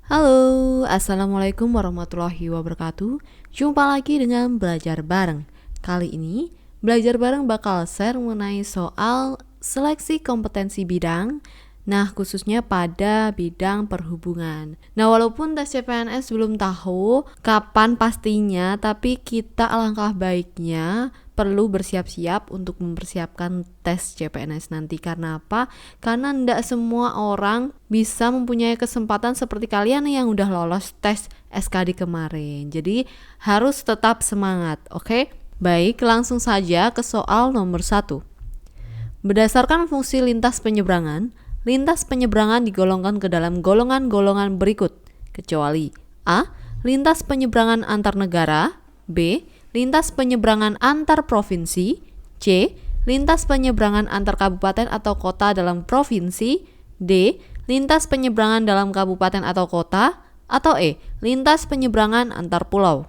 Halo, Assalamualaikum warahmatullahi wabarakatuh. Jumpa lagi dengan Belajar Bareng. Kali ini, Belajar Bareng bakal share mengenai soal seleksi kompetensi bidang, nah khususnya pada bidang perhubungan. Nah, walaupun tes CPNS belum tahu kapan pastinya, tapi kita alangkah baiknya perlu bersiap-siap untuk mempersiapkan tes CPNS nanti. Karena apa? Karena tidak semua orang bisa mempunyai kesempatan seperti kalian yang udah lolos tes SKD kemarin. Jadi harus tetap semangat, oke? Baik, langsung saja ke soal nomor 1. Berdasarkan fungsi lintas penyeberangan digolongkan ke dalam golongan-golongan berikut, kecuali A. Lintas penyeberangan antar negara, B. Lintas penyeberangan antar provinsi, C. Lintas penyeberangan antar kabupaten atau kota dalam provinsi, D. Lintas penyeberangan dalam kabupaten atau kota, atau E. Lintas penyeberangan antar pulau.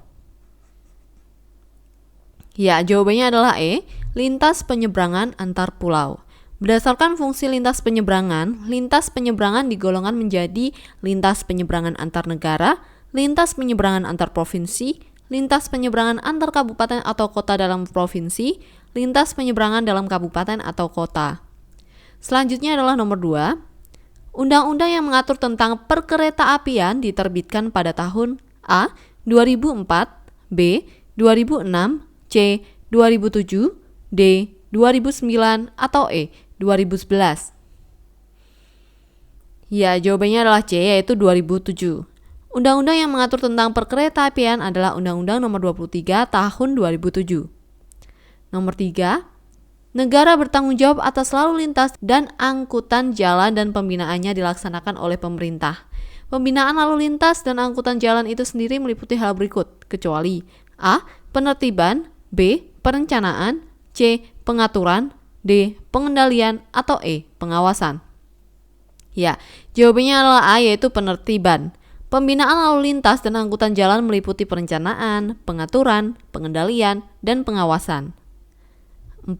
Ya, jawabannya adalah E. Lintas penyeberangan antar pulau. Berdasarkan fungsi lintas penyeberangan digolongkan menjadi lintas penyeberangan antar negara, lintas penyeberangan antar provinsi, lintas penyeberangan antar kabupaten atau kota dalam provinsi, lintas penyeberangan dalam kabupaten atau kota. Selanjutnya adalah nomor 2. Undang-undang yang mengatur tentang perkeretaapian diterbitkan pada tahun A. 2004, B. 2006, C. 2007, D. 2009, atau E. 2011. Ya, jawabannya adalah C, yaitu 2007. Undang-undang yang mengatur tentang perkeretaapian adalah Undang-Undang Nomor 23 Tahun 2007. Nomor 3. Negara bertanggung jawab atas lalu lintas dan angkutan jalan dan pembinaannya dilaksanakan oleh pemerintah. Pembinaan lalu lintas dan angkutan jalan itu sendiri meliputi hal berikut, kecuali A. Penertiban, B. Perencanaan, C. Pengaturan, D. Pengendalian, atau E. Pengawasan. Ya, jawabannya adalah A, yaitu penertiban. Pembinaan lalu lintas dan angkutan jalan meliputi perencanaan, pengaturan, pengendalian, dan pengawasan. 4.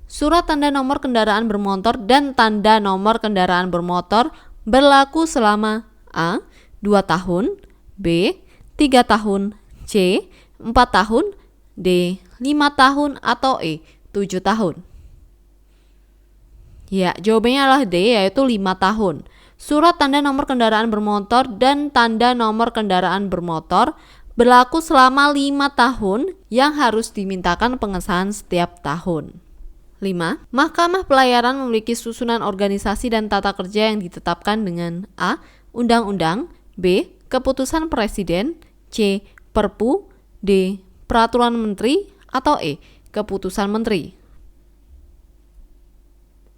Surat tanda nomor kendaraan bermotor dan tanda nomor kendaraan bermotor berlaku selama A. 2 tahun, B. 3 tahun, C. 4 tahun, D. 5 tahun, atau E. 7 tahun. Ya, jawabannya adalah D, yaitu 5 tahun. Surat tanda nomor kendaraan bermotor dan tanda nomor kendaraan bermotor berlaku selama 5 tahun yang harus dimintakan pengesahan setiap tahun. 5. Mahkamah Pelayaran memiliki susunan organisasi dan tata kerja yang ditetapkan dengan A. Undang-undang, B. Keputusan Presiden, C. Perpu, D. Peraturan Menteri, atau E. Keputusan Menteri.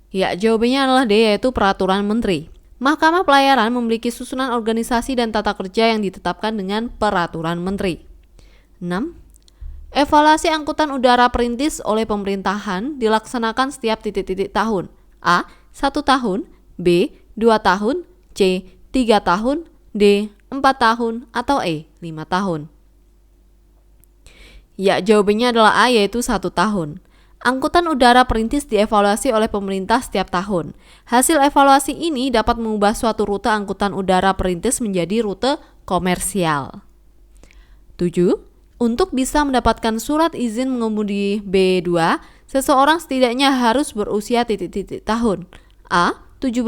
Ya, jawabannya adalah D, yaitu Peraturan Menteri. Mahkamah Pelayaran memiliki susunan organisasi dan tata kerja yang ditetapkan dengan Peraturan Menteri. 6. Evaluasi angkutan udara perintis oleh pemerintahan dilaksanakan setiap titik-titik tahun. A. 1 tahun, B. 2 tahun, C. 3 tahun, D. 4 tahun, atau E. 5 tahun. Ya, jawabannya adalah A, yaitu 1 tahun. Angkutan udara perintis dievaluasi oleh pemerintah setiap tahun. Hasil evaluasi ini dapat mengubah suatu rute angkutan udara perintis menjadi rute komersial. 7. Untuk bisa mendapatkan surat izin mengemudi B2, seseorang setidaknya harus berusia titik-titik tahun. A. 17,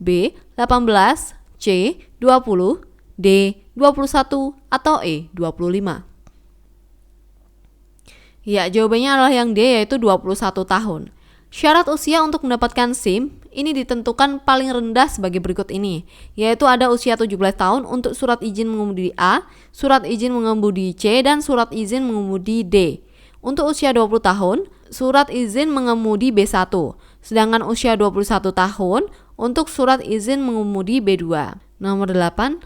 B. 18, C. 20, D. 21, atau E. 25. Ya, jawabannya adalah yang D, yaitu 21 tahun. Syarat usia untuk mendapatkan SIM ini ditentukan paling rendah sebagai berikut ini, yaitu ada usia 17 tahun untuk surat izin mengemudi A, surat izin mengemudi C, dan surat izin mengemudi D. Untuk usia 20 tahun, surat izin mengemudi B1, sedangkan usia 21 tahun untuk surat izin mengemudi B2. Nomor 8.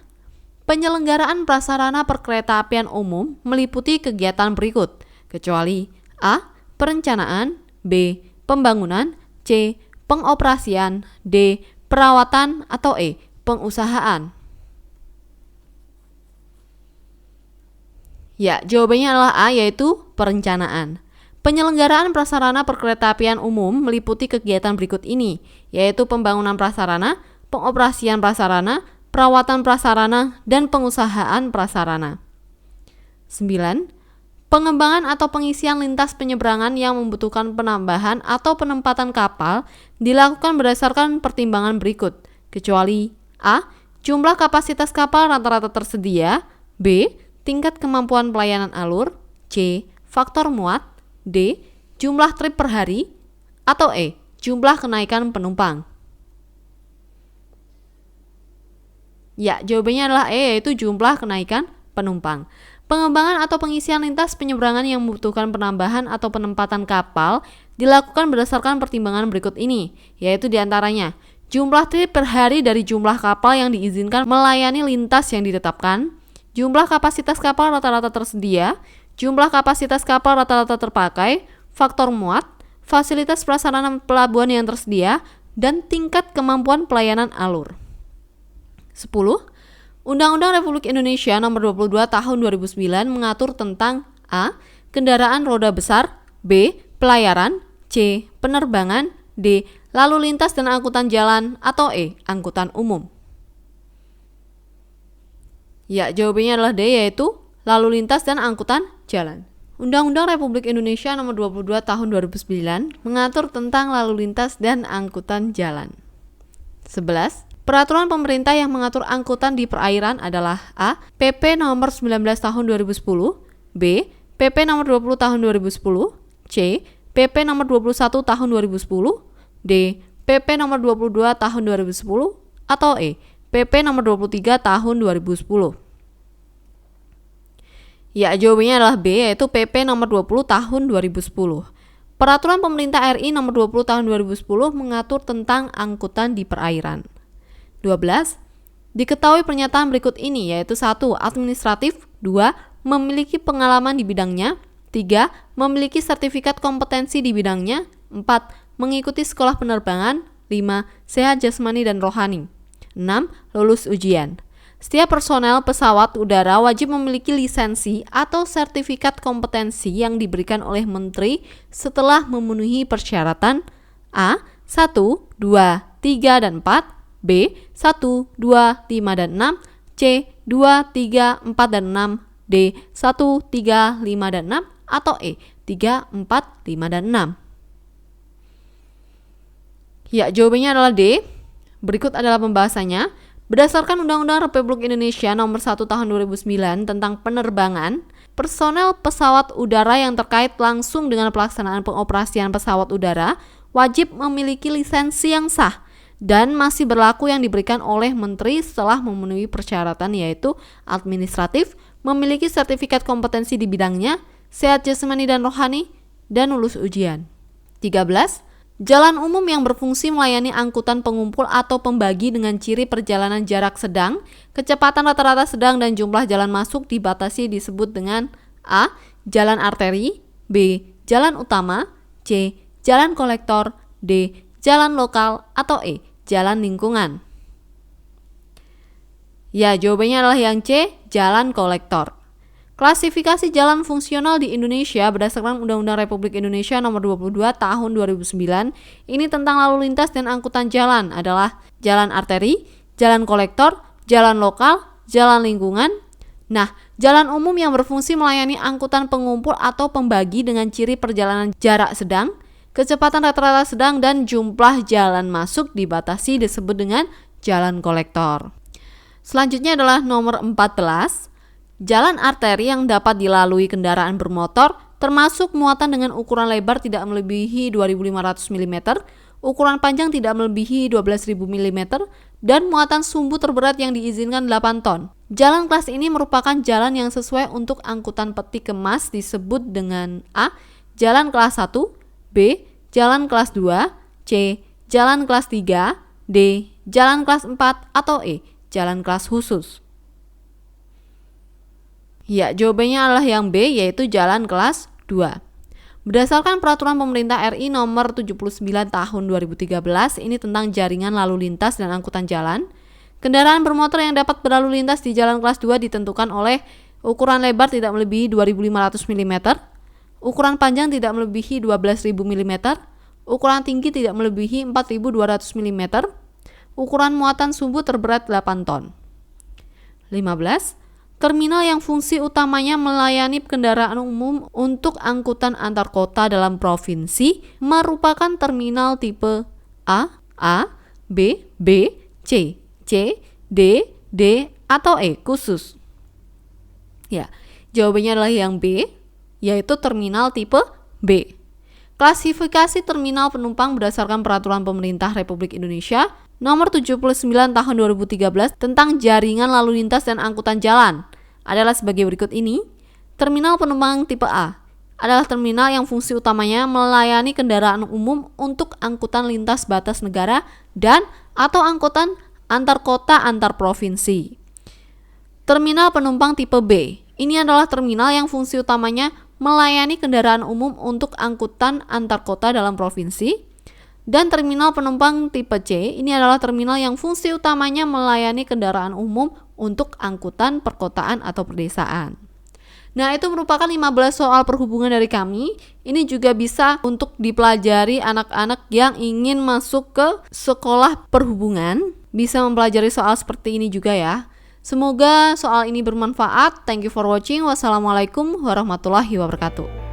Penyelenggaraan prasarana perkeretaapian umum meliputi kegiatan berikut, kecuali A. Perencanaan, B. Pembangunan, C. Pengoperasian, D. Perawatan, atau E. Pengusahaan. Ya, jawabannya adalah A, yaitu perencanaan. Penyelenggaraan prasarana perkeretaapian umum meliputi kegiatan berikut ini, yaitu pembangunan prasarana, pengoperasian prasarana, perawatan prasarana, dan pengusahaan prasarana. 9. Pengembangan atau pengisian lintas penyeberangan yang membutuhkan penambahan atau penempatan kapal dilakukan berdasarkan pertimbangan berikut, kecuali A. Jumlah kapasitas kapal rata-rata tersedia, B. Tingkat kemampuan pelayanan alur, C. Faktor muat, D. Jumlah trip per hari, atau E. Jumlah kenaikan penumpang. Ya, jawabannya adalah E, yaitu jumlah kenaikan penumpang. Pengembangan atau pengisian lintas penyeberangan yang membutuhkan penambahan atau penempatan kapal dilakukan berdasarkan pertimbangan berikut ini, yaitu diantaranya jumlah trip per hari dari jumlah kapal yang diizinkan melayani lintas yang ditetapkan, jumlah kapasitas kapal rata-rata tersedia, jumlah kapasitas kapal rata-rata terpakai, faktor muat, fasilitas prasarana pelabuhan yang tersedia, dan tingkat kemampuan pelayanan alur. 10. Undang-Undang Republik Indonesia Nomor 22 Tahun 2009 mengatur tentang A. Kendaraan roda besar, B. Pelayaran, C. Penerbangan, D. Lalu lintas dan angkutan jalan, atau E. Angkutan umum. Ya, jawabannya adalah D, yaitu lalu lintas dan angkutan jalan. Undang-Undang Republik Indonesia Nomor 22 Tahun 2009 mengatur tentang lalu lintas dan angkutan jalan. 11. Peraturan pemerintah yang mengatur angkutan di perairan adalah A. PP nomor 19 tahun 2010, B. PP nomor 20 tahun 2010, C. PP nomor 21 tahun 2010, D. PP nomor 22 tahun 2010, atau E. PP nomor 23 tahun 2010. Ya, jawabannya adalah B, yaitu PP nomor 20 tahun 2010. Peraturan pemerintah RI nomor 20 tahun 2010 mengatur tentang angkutan di perairan. 12. Diketahui pernyataan berikut ini, yaitu 1. Administratif, 2. Memiliki pengalaman di bidangnya, 3. Memiliki sertifikat kompetensi di bidangnya, 4. Mengikuti sekolah penerbangan, 5. Sehat jasmani dan rohani, 6. Lulus ujian. Setiap personel pesawat udara wajib memiliki lisensi atau sertifikat kompetensi yang diberikan oleh Menteri setelah memenuhi persyaratan A. 1, 2, 3, dan 4, B. 1, 2, 5, dan 6, C. 2, 3, 4, dan 6, D. 1, 3, 5, dan 6, atau E. 3, 4, 5, dan 6. Ya, jawabannya adalah D. Berikut adalah pembahasannya. Berdasarkan Undang-Undang Republik Indonesia Nomor 1 Tahun 2009 tentang penerbangan, personel pesawat udara yang terkait langsung dengan pelaksanaan pengoperasian pesawat udara wajib memiliki lisensi yang sah dan masih berlaku yang diberikan oleh Menteri setelah memenuhi persyaratan, yaitu administratif, memiliki sertifikat kompetensi di bidangnya, sehat jasmani dan rohani, dan lulus ujian. 13. Jalan umum yang berfungsi melayani angkutan pengumpul atau pembagi dengan ciri perjalanan jarak sedang, kecepatan rata-rata sedang, dan jumlah jalan masuk dibatasi disebut dengan A. Jalan arteri, B. Jalan utama, C. Jalan kolektor, D. Jalan lokal, atau E. Jalan lingkungan. Ya, jawabannya adalah yang C. Jalan kolektor. Klasifikasi jalan fungsional di Indonesia berdasarkan Undang-Undang Republik Indonesia Nomor 22 Tahun 2009 ini tentang lalu lintas dan angkutan jalan adalah jalan arteri, jalan kolektor, jalan lokal, jalan lingkungan. Nah, jalan umum yang berfungsi melayani angkutan pengumpul atau pembagi dengan ciri perjalanan jarak sedang, kecepatan rata-rata sedang, dan jumlah jalan masuk dibatasi disebut dengan jalan kolektor. Selanjutnya adalah nomor 14. Jalan arteri yang dapat dilalui kendaraan bermotor termasuk muatan dengan ukuran lebar tidak melebihi 2.500 mm, ukuran panjang tidak melebihi 12.000 mm, dan muatan sumbu terberat yang diizinkan 8 ton. Jalan kelas ini merupakan jalan yang sesuai untuk angkutan peti kemas disebut dengan A. Jalan kelas 1, B. Jalan kelas 2, C. Jalan kelas 3, D. Jalan kelas 4, atau E. Jalan kelas khusus. Ya, jawabannya adalah yang B, yaitu jalan kelas 2. Berdasarkan Peraturan Pemerintah RI Nomor 79 Tahun 2013 ini tentang jaringan lalu lintas dan angkutan jalan, kendaraan bermotor yang dapat berlalu lintas di jalan kelas 2 ditentukan oleh ukuran lebar tidak melebihi 2.500 mm, ukuran panjang tidak melebihi 12.000 mm, ukuran tinggi tidak melebihi 4.200 mm, ukuran muatan sumbu terberat 8 ton. 15. Terminal yang fungsi utamanya melayani kendaraan umum untuk angkutan antar kota dalam provinsi merupakan terminal tipe A, B, C, D, atau E khusus. Ya, jawabannya adalah yang B, yaitu terminal tipe B. Klasifikasi terminal penumpang berdasarkan Peraturan Pemerintah Republik Indonesia Nomor 79 Tahun 2013 tentang Jaringan Lalu Lintas dan Angkutan Jalan adalah sebagai berikut ini. Terminal penumpang tipe A adalah terminal yang fungsi utamanya melayani kendaraan umum untuk angkutan lintas batas negara dan atau angkutan antar kota antar provinsi. Terminal penumpang tipe B ini adalah terminal yang fungsi utamanya melayani kendaraan umum untuk angkutan antar kota dalam provinsi. Dan terminal penumpang tipe C ini adalah terminal yang fungsi utamanya melayani kendaraan umum untuk angkutan perkotaan atau perdesaan. Nah, itu merupakan 15 soal perhubungan dari kami. Ini juga bisa untuk dipelajari anak-anak yang ingin masuk ke sekolah perhubungan. Bisa mempelajari soal seperti ini juga ya. Semoga soal ini bermanfaat. Thank you for watching. Wassalamualaikum warahmatullahi wabarakatuh.